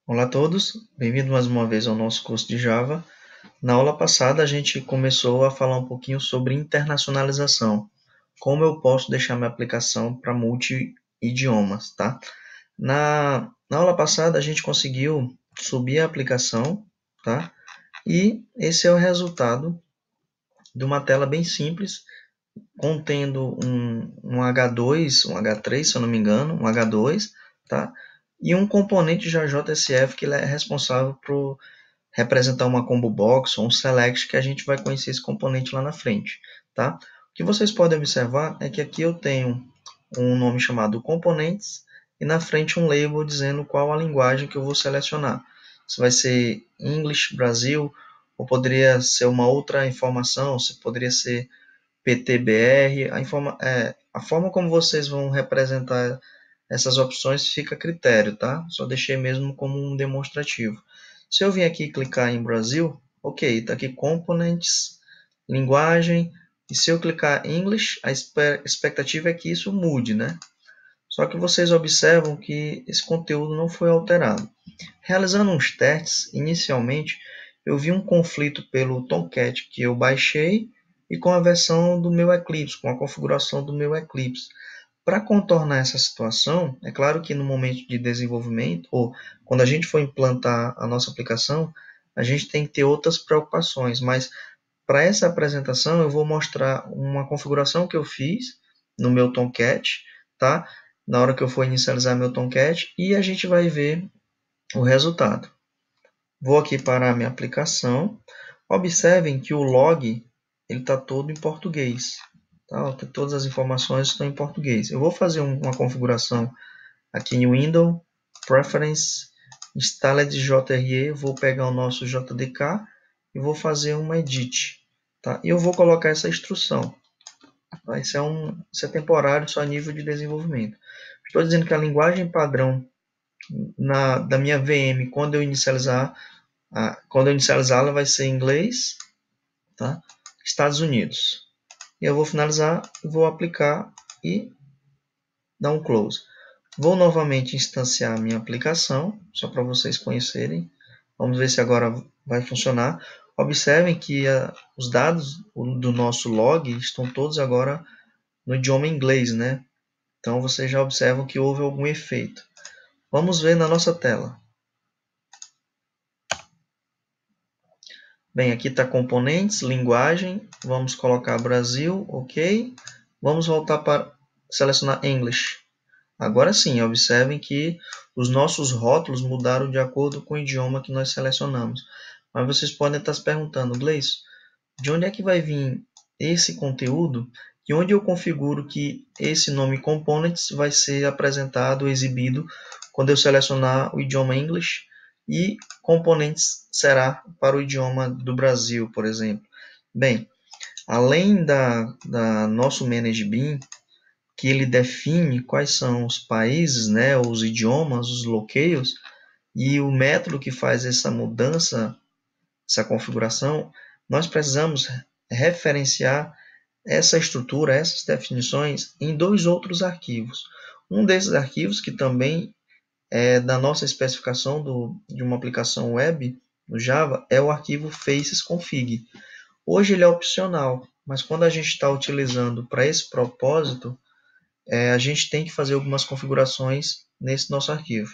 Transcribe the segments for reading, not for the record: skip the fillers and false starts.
Olá a todos, bem-vindos mais uma vez ao nosso curso de Java. Na aula passada a gente começou a falar um pouquinho sobre internacionalização, como eu posso deixar minha aplicação para multi-idiomas, tá? Na aula passada a gente conseguiu subir a aplicação, tá? E esse é o resultado de uma tela bem simples, contendo um H2, um H3, se eu não me engano, um H2, tá? E um componente JSF que ele é responsável por representar uma combo box ou um select, que a gente vai conhecer esse componente lá na frente, tá? O que vocês podem observar é que aqui eu tenho um nome chamado componentes e na frente um label dizendo qual a linguagem que eu vou selecionar. Se vai ser English Brasil ou poderia ser uma outra informação, se poderia ser PTBR, a forma como vocês vão representar essas opções fica a critério, tá? Só deixei mesmo como um demonstrativo. Se eu vim aqui clicar em Brasil, ok, está aqui Components, Linguagem, e se eu clicar em English, a expectativa é que isso mude, né? Só que vocês observam que esse conteúdo não foi alterado. Realizando uns testes, inicialmente, eu vi um conflito pelo Tomcat que eu baixei e com a versão do meu Eclipse, com a configuração do meu Eclipse. Para contornar essa situação, é claro que no momento de desenvolvimento, ou quando a gente for implantar a nossa aplicação, a gente tem que ter outras preocupações, mas para essa apresentação eu vou mostrar uma configuração que eu fiz no meu Tomcat, tá? Na hora que eu for inicializar meu Tomcat, e a gente vai ver o resultado. Vou aqui para a minha aplicação. Observem que o log está todo em português. Tá? Todas as informações estão em português. Eu vou fazer uma configuração aqui em Windows, Preference, Installed JRE, vou pegar o nosso JDK e vou fazer uma edit. Tá? E eu vou colocar essa instrução. Tá? Isso é temporário, só a nível de desenvolvimento. Estou dizendo que a linguagem padrão da minha VM, quando eu inicializá-la, vai ser em inglês, tá? Estados Unidos. E eu vou finalizar, vou aplicar e dar um close. Vou novamente instanciar a minha aplicação, só para vocês conhecerem. Vamos ver se agora vai funcionar. Observem que os dados do nosso log estão todos agora no idioma inglês, né? Então vocês já observam que houve algum efeito. Vamos ver na nossa tela. Bem, aqui está componentes, linguagem, vamos colocar Brasil, ok. Vamos voltar para selecionar English. Agora sim, observem que os nossos rótulos mudaram de acordo com o idioma que nós selecionamos. Mas vocês podem estar se perguntando, Gleison, de onde é que vai vir esse conteúdo e onde eu configuro que esse nome Components vai ser apresentado, exibido, quando eu selecionar o idioma English e Components será para o idioma do Brasil, por exemplo. Bem, além da nosso Manage Bean, que ele define quais são os países, né, os idiomas, os locais, e o método que faz essa mudança, essa configuração, nós precisamos referenciar essa estrutura, essas definições em dois outros arquivos. Um desses arquivos, que também é da nossa especificação de uma aplicação web no Java, é o arquivo facesconfig. Hoje ele é opcional, mas quando a gente está utilizando para esse propósito, a gente tem que fazer algumas configurações nesse nosso arquivo.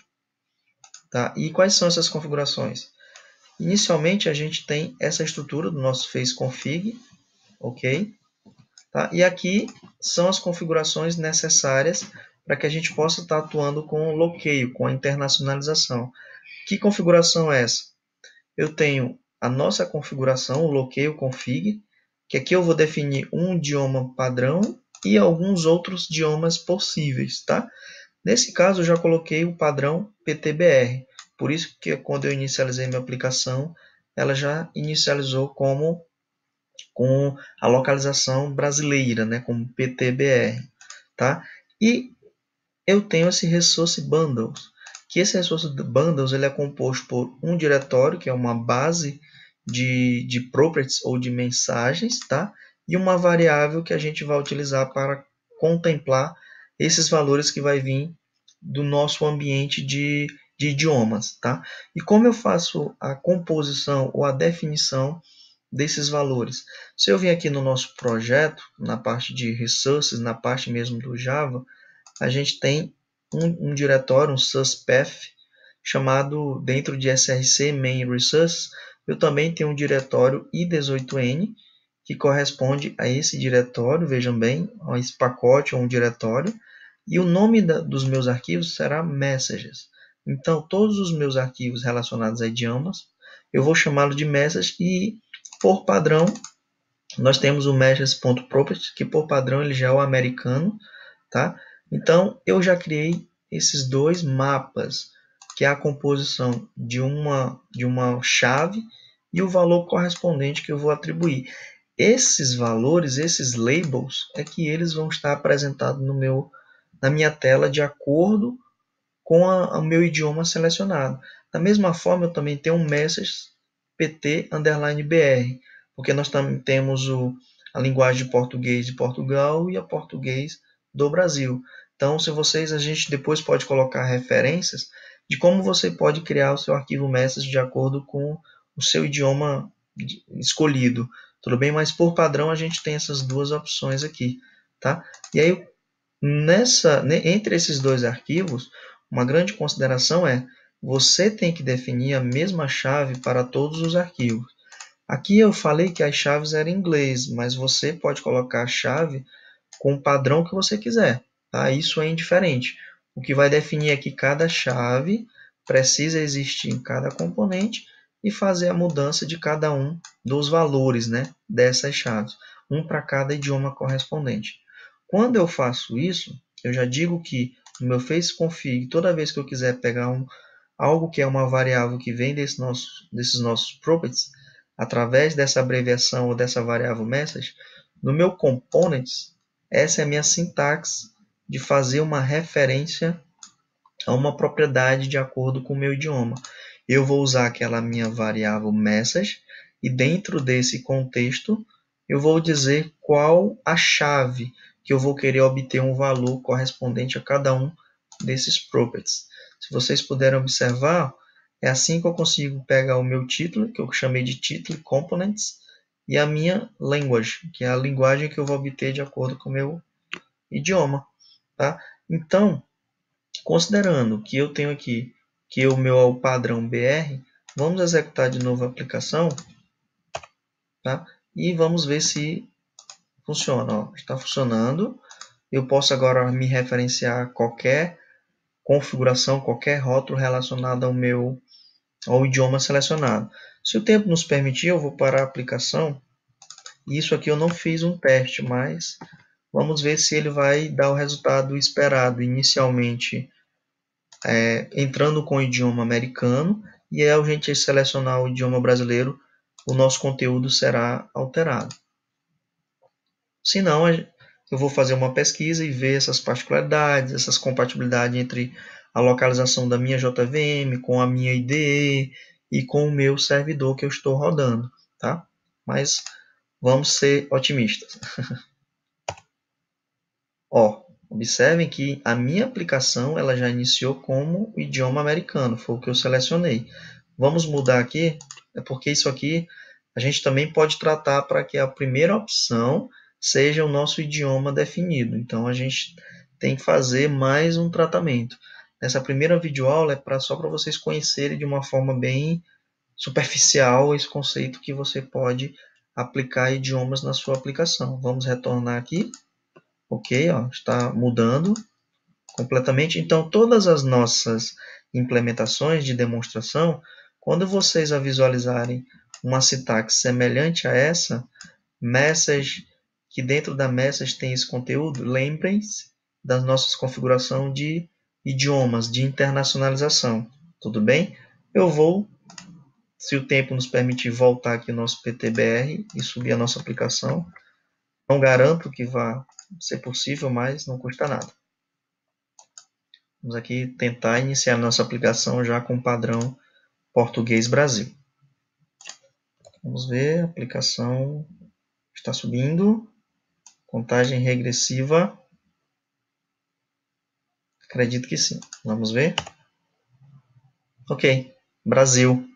Tá? E quais são essas configurações? Inicialmente, a gente tem essa estrutura do nosso faceconfig, ok? Tá? E aqui são as configurações necessárias para que a gente possa estar atuando com o bloqueio, com a internacionalização. Que configuração é essa? Eu tenho a nossa configuração, o bloqueio config, que aqui eu vou definir um idioma padrão e alguns outros idiomas possíveis, tá? Nesse caso, eu já coloquei o padrão PTBR. Por isso que quando eu inicializei minha aplicação, ela já inicializou com a localização brasileira, né, como PTBR, tá? E eu tenho esse resource bundles, que esse resource bundles ele é composto por um diretório, que é uma base de properties ou de mensagens, tá? E uma variável que a gente vai utilizar para contemplar esses valores que vai vir do nosso ambiente de de idiomas, tá? E como eu faço a composição ou a definição desses valores? Se eu vim aqui no nosso projeto, na parte de resources, na parte mesmo do Java, a gente tem um diretório, um source path, chamado dentro de src main resources. Eu também tenho um diretório i18n, que corresponde a esse diretório, vejam bem, a esse pacote ou um diretório, e o nome dos meus arquivos será messages. Então, todos os meus arquivos relacionados a idiomas, eu vou chamá-lo de message, e por padrão, nós temos o messages.property, que por padrão ele já é o americano, tá? Então, eu já criei esses dois mapas, que é a composição de uma chave e o valor correspondente que eu vou atribuir. Esses valores, esses labels, é que eles vão estar apresentados na minha tela de acordo com o meu idioma selecionado. Da mesma forma, eu também tenho um message pt_br, porque nós também temos a linguagem de português de Portugal e a português do Brasil. Então, a gente depois pode colocar referências de como você pode criar o seu arquivo message de acordo com o seu idioma escolhido. Tudo bem? Mas por padrão a gente tem essas duas opções aqui, tá? E aí, entre esses dois arquivos, uma grande consideração é: você tem que definir a mesma chave para todos os arquivos. Aqui eu falei que as chaves eram em inglês, mas você pode colocar a chave com o padrão que você quiser, tá? Isso é indiferente. O que vai definir é que cada chave precisa existir em cada componente e fazer a mudança de cada um dos valores, né, dessas chaves, um para cada idioma correspondente. Quando eu faço isso, eu já digo que no meu face config, toda vez que eu quiser pegar algo que é uma variável que vem desses nossos properties, através dessa abreviação ou dessa variável message, no meu components, essa é a minha sintaxe de fazer uma referência a uma propriedade de acordo com o meu idioma. Eu vou usar aquela minha variável message e dentro desse contexto eu vou dizer qual a chave que eu vou querer obter um valor correspondente a cada um desses properties. Se vocês puderem observar, é assim que eu consigo pegar o meu título, que eu chamei de título components, e a minha language, que é a linguagem que eu vou obter de acordo com o meu idioma. Tá? Então, considerando que eu tenho aqui que o meu é o padrão BR, vamos executar de novo a aplicação, tá? E vamos ver se funciona. Ó, está funcionando. Eu posso agora me referenciar a qualquer configuração, qualquer rótulo relacionado ao idioma selecionado. Se o tempo nos permitir, eu vou parar a aplicação. Isso aqui eu não fiz um teste, mas vamos ver se ele vai dar o resultado esperado. Inicialmente, entrando com o idioma americano, e ao gente selecionar o idioma brasileiro, o nosso conteúdo será alterado. Se não, eu vou fazer uma pesquisa e ver essas particularidades, essas compatibilidades entre a localização da minha JVM com a minha IDE e com o meu servidor que eu estou rodando, tá? Mas vamos ser otimistas. Ó, observem que a minha aplicação ela já iniciou como idioma americano, foi o que eu selecionei. Vamos mudar aqui, porque isso aqui a gente também pode tratar para que a primeira opção seja o nosso idioma definido. Então a gente tem que fazer mais um tratamento. Essa primeira videoaula é só para vocês conhecerem de uma forma bem superficial esse conceito que você pode aplicar idiomas na sua aplicação. Vamos retornar aqui. Ok, ó, está mudando completamente. Então, todas as nossas implementações de demonstração, quando vocês a visualizarem uma sintaxe semelhante a essa, message, que dentro da message tem esse conteúdo, lembrem-se das nossas configurações de idiomas, de internacionalização. Tudo bem? Eu vou, se o tempo nos permitir, voltar aqui no nosso PTBR e subir a nossa aplicação. Não garanto que vá ser possível, mas não custa nada. Vamos aqui tentar iniciar nossa aplicação já com o padrão Português Brasil. Vamos ver, a aplicação está subindo. Contagem regressiva. Acredito que sim. Vamos ver. Ok, Brasil.